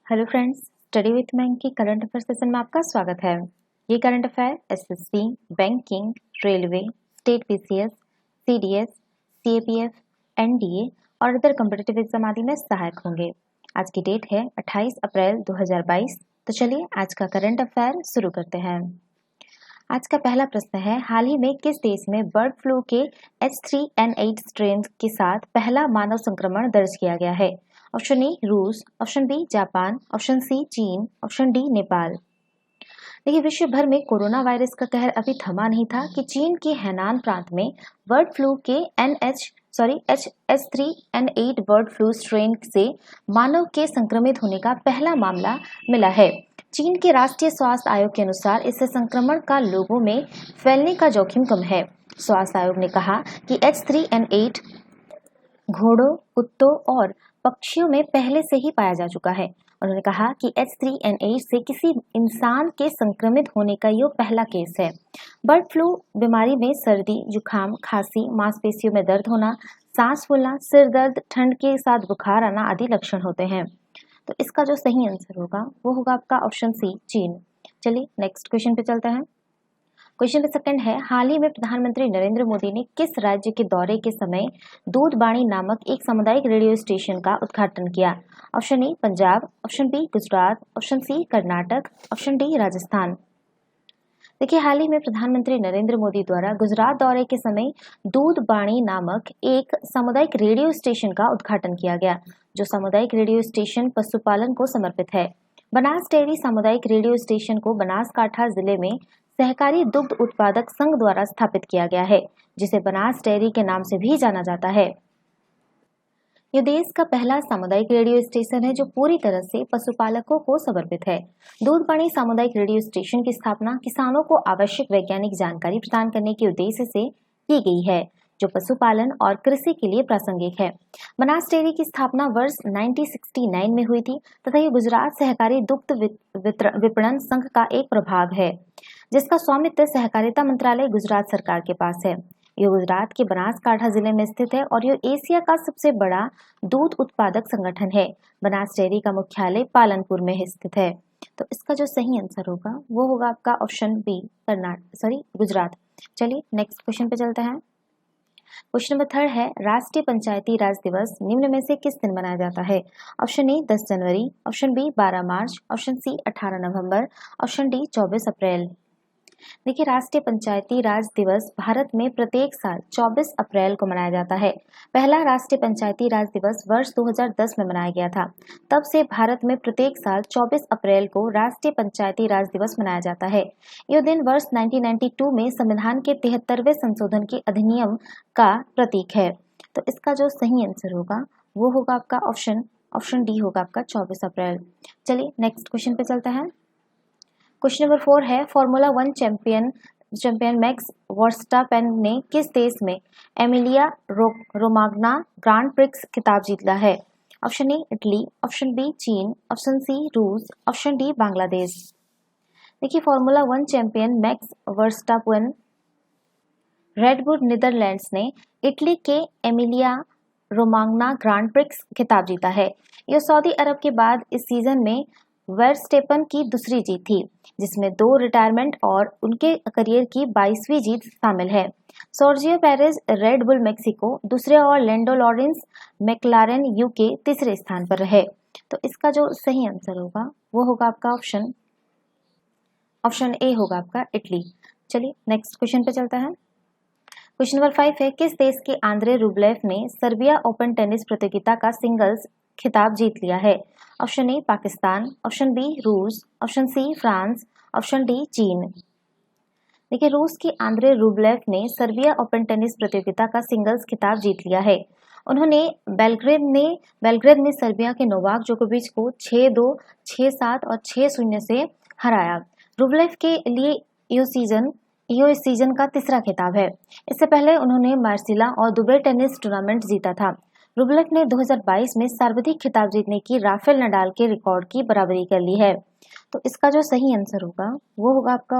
Hello friends, study with bank की current affair session में आपका स्वागत है। ये current affair SSC, banking, railway, state PCS, CDS, CAPF, NDA और अदर कॉम्पिटिटिव एग्जाम आदि में सहायक होंगे। आज की डेट है 28 अप्रैल 2022। तो चलिए आज का करंट अफेयर शुरू करते हैं। आज का पहला प्रश्न है, हाल ही में किस देश में बर्ड फ्लू के H3N8 स्ट्रेन के साथ पहला मानव संक्रमण दर्ज किया गया है? ऑप्शन ए रूस, option B Japan, option C चीन, ऑप्शन डी नेपाल। देखिए, विश्व भर में कोरोना वायरस का कहर अभी थमा नहीं था कि चीन के हैनान प्रांत में बर्ड फ्लू के H3N8 बर्ड फ्लू स्ट्रेन से मानव के संक्रमित होने का पहला मामला मिला है। चीन के राष्ट्रीय स्वास्थ्य आयोग के अनुसार इससे संक्रमण का लोगों में फैलने का जोखिम कम है। स्वास्थ्य आयोग ने कहा कि H3N8 घोड़ों, कुत्तों और पक्षियों में पहले से ही पाया जा चुका है। उन्होंने कहा कि H3N8 से किसी इंसान के संक्रमित होने का यह पहला केस है। बर्ड फ्लू बीमारी में सर्दी, जुकाम, खांसी, मांसपेशियों में दर्द होना, सांस फूलना, सिर दर्द, ठंड के साथ बुखार आना आदि लक्षण होते हैं। तो इसका जो सही आंसर होगा वो होगा आपका ऑप्शन सी चीन। चलिए नेक्स्ट क्वेश्चन पे चलते हैं। क्वेश्चन नंबर सेकंड है, हाल ही में प्रधानमंत्री नरेंद्र मोदी ने किस राज्य के दौरे के समय दूधबाणी नामक एक सामुदायिक रेडियो स्टेशन का उद्घाटन किया? Option A Punjab, option B Gujarat, option C Karnataka, option D Rajasthan. देखिए, हाल ही में प्रधानमंत्री नरेंद्र मोदी द्वारा गुजरात दौरे के समय दूधबाणी नामक एक सामुदायिक रेडियो स्टेशन का उद्घाटन किया गया, जो सामुदायिक रेडियो स्टेशन पशुपालन को समर्पित है। बनास डेयरी सामुदायिक रेडियो स्टेशन को बनासकांठा जिले में सहकारी दुग्ध उत्पादक संघ द्वारा स्थापित किया गया है, जिसे बनास डेयरी के नाम से भी जाना जाता है। यह देश का पहला सामुदायिक रेडियो स्टेशन है जो पूरी तरह से पशुपालकों को समर्पित है। दूधबाणी सामुदायिक रेडियो स्टेशन की स्थापना किसानों को आवश्यक वैज्ञानिक जानकारी प्रदान करने के उद्देश्य से की गई है, जो पशुपालन और कृषि के लिए प्रासंगिक है। बनास डेयरी की स्थापना वर्ष 1969 में हुई थी तथा यह गुजरात सहकारी दुग्ध विपणन संघ का एक प्रभाग है, जिसका स्वामित्व सहकारिता मंत्रालय गुजरात सरकार के पास है। यह गुजरात के बनासकांठा जिले में स्थित है और यह एशिया का सबसे बड़ा दूध उत्पादक संगठन है। बनास डेयरी का मुख्यालय पालनपुर में स्थित है। तो इसका जो सही आंसर होगा वो होगा आपका ऑप्शन बी गुजरात। चलिए नेक्स्ट क्वेश्चन पे चलते हैं। क्वेश्चन नंबर थर्ड है, राष्ट्रीय पंचायती राज दिवस निम्न में से किस दिन मनाया जाता है? ऑप्शन ए 10 जनवरी, ऑप्शन बी 12 मार्च, ऑप्शन सी 18 नवंबर, ऑप्शन डी 24 अप्रैल। देखिए, राष्ट्रीय पंचायती राज दिवस भारत में प्रत्येक साल 24 अप्रैल को मनाया जाता है। पहला राष्ट्रीय पंचायती राज दिवस वर्ष 2010 में मनाया गया था। तब से भारत में प्रत्येक साल 24 अप्रैल को राष्ट्रीय पंचायती राज दिवस मनाया जाता है। यह दिन वर्ष 1992 में संविधान के 73वें संशोधन के अधिनियम का प्रतीक है। तो इसका जो सही आंसर होगा वो होगा आपका ऑप्शन डी होगा आपका 24 अप्रैल। चलिए नेक्स्ट क्वेश्चन पे चलता है। क्वेश्चन नंबर 4 है, फार्मूला 1 चैंपियन मैक्स वर्स्टापेन ने किस देश में एमिलिया रोमाग्ना ग्रांड प्रिक्स खिताब जीता है? Option A Italy, option B चीन, ऑप्शन सी रूस, ऑप्शन डी बांग्लादेश। देखिए, formula 1 champion Max Verstappen Red Bull Netherlands ने इटली के एमिलिया रोमाग्ना ग्रांड प्रिक्स खिताब जीता है। यह सऊदी अरब के बाद इस सीजन में वर्स्टेपन की दूसरी जीत थी, जिसमें 2 रिटायरमेंट और उनके करियर की 22वीं जीत शामिल है। Sergio Perez red bull Mexico दूसरे और लैंडो लॉरेंस मैक्लारेन यूके तीसरे स्थान पर रहे। तो इसका जो सही आंसर होगा वो होगा आपका ऑप्शन ए होगा आपका इटली। चलिए नेक्स्ट क्वेश्चन पे चलता है। क्वेश्चन नंबर 5 है, किस देश के आंद्रे रूबलेव ने सर्बिया ओपन टेनिस प्रतियोगिता का सिंगल्स खिताब जीत लिया है? Option A Pakistan, option B रूस, option C France, option D चीन। देखिए, रूस के आंद्रे रूबलेव ने सर्बिया ओपन टेनिस प्रतियोगिता का सिंगल्स खिताब जीत लिया है। उन्होंने बेलग्रेड में सर्बिया के नोवाक जोकोविच को 6-2, 6-7 और 6-0 से हराया। रूबलेव के लिए यह इस सीजन का तीसरा खिताब है। इससे पहले उन्होंने मार्सिला और दुबई टेनिस टूर्नामेंट जीता था। रूबलेव ने 2022 में सर्वाधिक खिताब जीतने की राफेल नडाल के रिकॉर्ड की बराबरी कर ली है। तो इसका जो सही आंसर होगा वो होगा आपका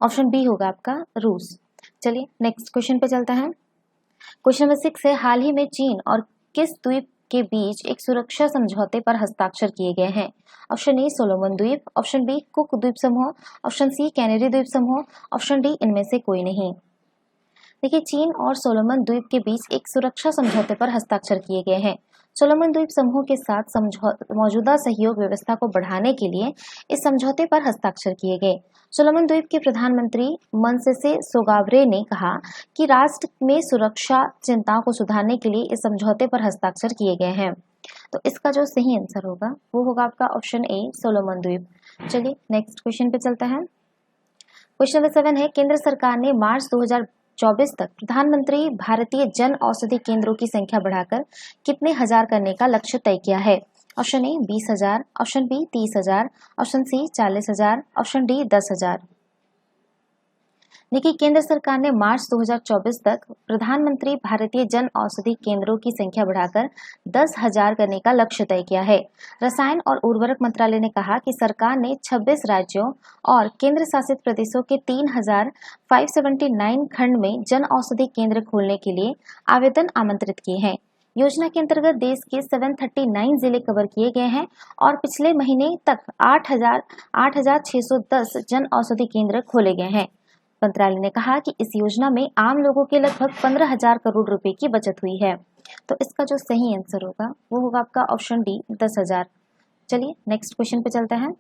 ऑप्शन बी होगा आपका रूस। चलिए नेक्स्ट क्वेश्चन पे चलता है। क्वेश्चन नंबर 6 है, हाल ही में चीन और किस द्वीप के बीच एक सुरक्षा समझौते पर हस्ताक्षर किए गए हैं? ऑप्शन ए सोलोमन द्वीप, ऑप्शन बी कुक द्वीप समूह, ऑप्शन सी कैनरी द्वीप समूह, ऑप्शन डी इनमें से कोई नहीं। देखिए, चीन और सोलोमन द्वीप के बीच एक सुरक्षा समझौते पर हस्ताक्षर किए गए हैं। सोलोमन द्वीप समूह के साथ मौजूदा सहयोग व्यवस्था को बढ़ाने के लिए इस समझौते पर हस्ताक्षर किए गए। सोलोमन द्वीप के प्रधानमंत्री मनसेसे सोगावरे ने कहा कि राष्ट्र में सुरक्षा चिंताओं को सुधारने के लिए इस समझौते पर हस्ताक्षर किए गए हैं। तो इसका जो सही आंसर होगा वो होगा आपका ऑप्शन ए सोलोमन द्वीप। चलिए नेक्स्ट क्वेश्चन पे चलते हैं। क्वेश्चन नंबर 7 है, केंद्र सरकार ने मार्च 2024 तक प्रधानमंत्री भारतीय जन औषधि केंद्रों की संख्या बढ़ाकर कितने हजार करने का लक्ष्य तय किया है? Option A 20,000, option B 30,000, option C 40,000, option D 10,000। देखिए, केंद्र सरकार ने मार्च 2024 तक प्रधानमंत्री भारतीय जन औषधि केंद्रों की संख्या बढ़ाकर 10,000 करने का लक्ष्य तय किया है। रसायन और उर्वरक मंत्रालय ने कहा कि सरकार ने 26 राज्यों और केंद्र शासित प्रदेशों के 3,579 खंड में जन औषधि केंद्र खोलने के लिए आवेदन आमंत्रित किए हैं। योजना के अंतर्गत देश के 739 जिले कवर किए गए हैं और पिछले महीने तक 8,610 जन औषधि केंद्र खोले गए हैं। मंत्रालय ने कहा कि इस योजना में आम लोगों के लगभग 15,000 करोड़ रुपए की बचत हुई है। तो इसका जो सही आंसर होगा वो होगा आपका ऑप्शन डी 10,000। चलिए नेक्स्ट क्वेश्चन पे चलते हैं।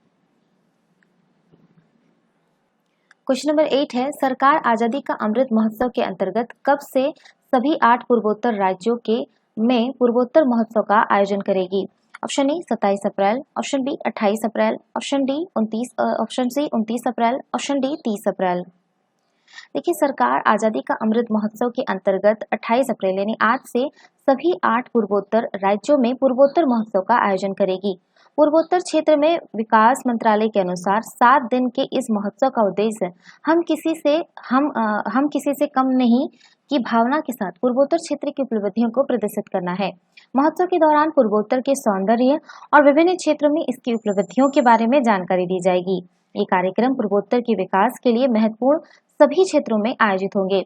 क्वेश्चन नंबर 8 है, सरकार आजादी का अमृत महोत्सव के अंतर्गत कब से सभी 8 पूर्वोत्तर राज्यों के में पूर्वोत्तर महोत्सव का आयोजन करेगी? ऑप्शन ए 27 अप्रैल, ऑप्शन बी 28 अप्रैल, ऑप्शन डी 29, ऑप्शन सी 29 अप्रैल, ऑप्शन डी 30 अप्रैल। देखिए, सरकार आजादी का अमृत महोत्सव के अंतर्गत 28 अप्रैल यानी आज से सभी 8 पूर्वोत्तर राज्यों में पूर्वोत्तर महोत्सव का आयोजन करेगी। पूर्वोत्तर क्षेत्र में विकास मंत्रालय के अनुसार 7 दिन के इस महोत्सव का उद्देश्य हम किसी से कम नहीं की भावना के साथ पूर्वोत्तर क्षेत्र की उपलब्धियों को प्रदर्शित करना है। महोत्सव के दौरान पूर्वोत्तर के सौंदर्य और विभिन्न क्षेत्रों में इसकी उपलब्धियों के बारे में जानकारी दी जाएगी। ये कार्यक्रम पूर्वोत्तर के विकास के लिए महत्वपूर्ण सभी क्षेत्रों में आयोजित होंगे।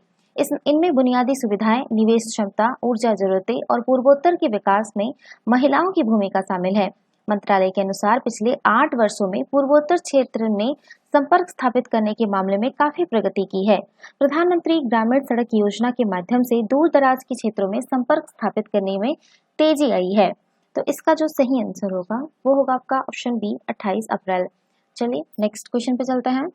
इनमें बुनियादी सुविधाएं, निवेश क्षमता, ऊर्जा जरूरतें और पूर्वोत्तर के विकास में महिलाओं की भूमिका शामिल है। मंत्रालय के अनुसार पिछले 8 वर्षों में पूर्वोत्तर क्षेत्र ने संपर्क स्थापित करने के मामले में काफी प्रगति की है। प्रधानमंत्री ग्रामीण सड़क योजना के माध्यम से दूर दराज के क्षेत्रों में संपर्क स्थापित करने में तेजी आई है। तो इसका जो सही आंसर होगा वो होगा आपका ऑप्शन बी 28 अप्रैल। चलिए नेक्स्ट क्वेश्चन पे चलते हैं।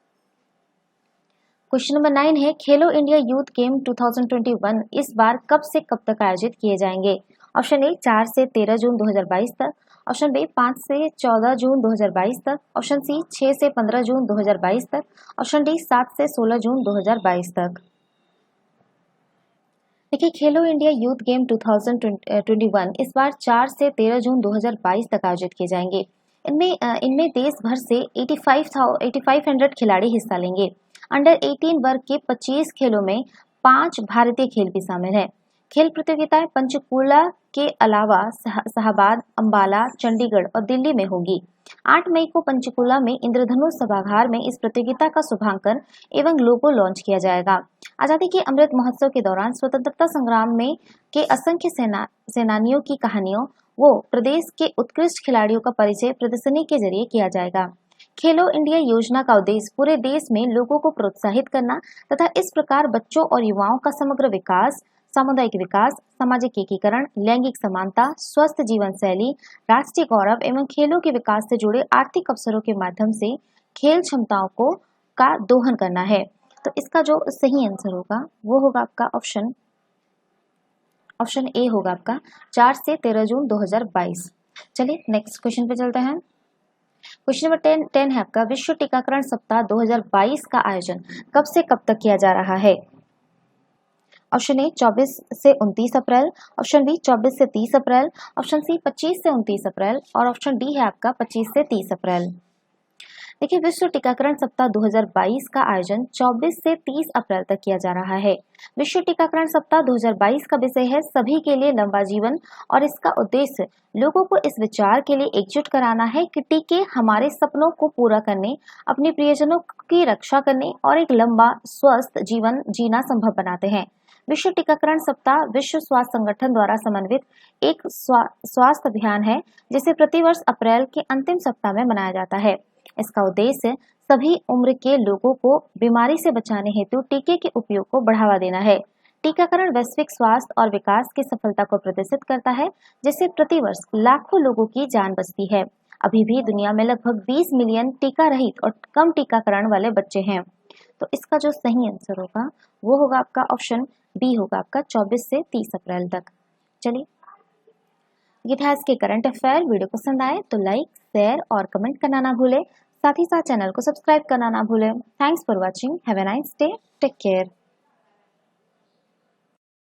क्वेश्चन नंबर 9 है, खेलो इंडिया यूथ गेम 2021 इस बार कब से कब तक आयोजित किए जाएंगे? ऑप्शन ए 4 से 13 जून 2022 तक, ऑप्शन बी 5 से 14 जून 2022 तक, ऑप्शन सी 6 से 15 जून 2022 तक, ऑप्शन डी 7 से 16 जून 2022 तक। देखिए, खेलो इंडिया यूथ गेम 2021 इस बार 4 से 13 जून 2022 तक आयोजित किए जाएंगे। इनमें देश भर से 8500 खिलाड़ी हिस्सा लेंगे। अंडर 18 वर्ग के 25 खेलों में 5 भारतीय खेल भी शामिल हैं। खेल प्रतियोगिताएं पंचकुला के अलावा शाहबाद, अंबाला, चंडीगढ़ और दिल्ली में होगी। 8 मई को पंचकुला में इंद्रधनुष सभागार में इस प्रतियोगिता का शुभारंभ एवं लोगो लॉन्च किया जाएगा। आजादी के अमृत महोत्सव के दौरान स्वतंत्रता संग्राम में के असंख्य सेनानियों की कहानियों वो प्रदेश के उत्कृष्ट खिलाड़ियों का परिचय प्रदर्शनी के जरिए किया जाएगा। खेलो इंडिया योजना का उद्देश्य पूरे देश में लोगों को प्रोत्साहित करना तथा इस प्रकार बच्चों और युवाओं का समग्र विकास, सामुदायिक विकास, सामाजिक एकीकरण, लैंगिक समानता, स्वस्थ जीवन शैली, राष्ट्रीय गौरव एवं खेलों के विकास से जुड़े आर्थिक अवसरों के माध्यम से खेल क्षमताओं का दोहन करना है। तो इसका जो सही आंसर होगा वो होगा आपका ऑप्शन ए होगा आपका 4 से 13 जून 2022। चलिए नेक्स्ट क्वेश्चन पे चलते हैं। क्वेश्चन नंबर 10 है आपका, विश्व टीकाकरण सप्ताह 2022 का आयोजन कब से कब तक किया जा रहा है? ऑप्शन ए 24 से 29 अप्रैल, ऑप्शन बी 24 से 30 अप्रैल, ऑप्शन सी 25 से 29 अप्रैल और ऑप्शन डी है आपका 25 से 30 अप्रैल। देखिए, विश्व टीकाकरण सप्ताह 2022 का आयोजन 24 से 30 अप्रैल तक किया जा रहा है। विश्व टीकाकरण सप्ताह 2022 का विषय है सभी के लिए लंबा जीवन और इसका उद्देश्य लोगों को इस विचार के लिए एकजुट कराना है कि टीके हमारे सपनों को पूरा करने, अपने प्रियजनों की रक्षा करने और एक लंबा स्वस्थ जीवन जीना संभव बनाते हैं। विश्व टीकाकरण सप्ताह विश्व स्वास्थ्य संगठन द्वारा समन्वित एक स्वास्थ्य अभियान है जिसे प्रतिवर्ष अप्रैल के अंतिम सप्ताह में मनाया जाता है। इसका उद्देश्य सभी उम्र के लोगों को बीमारी से बचाने हेतु टीके के उपयोग को बढ़ावा देना है। टीकाकरण वैश्विक स्वास्थ्य और विकास की सफलता को प्रदर्शित करता है, जिससे प्रतिवर्ष लाखों लोगों की जान बचती है। अभी भी दुनिया में लगभग 20 मिलियन टीका रहित और कम टीकाकरण वाले बच्चे हैं। तो इसका जो सही आंसर होगा वो होगा आपका ऑप्शन बी होगा आपका 24 से 30 अप्रैल तक। चलिए, ये था आज के करंट अफेयर। वीडियो पसंद आए तो लाइक, शेयर और कमेंट करना ना भूले। साथ ही साथ चैनल को सब्सक्राइब करना ना भूले। Thanks for watching. Have a nice day. Take care.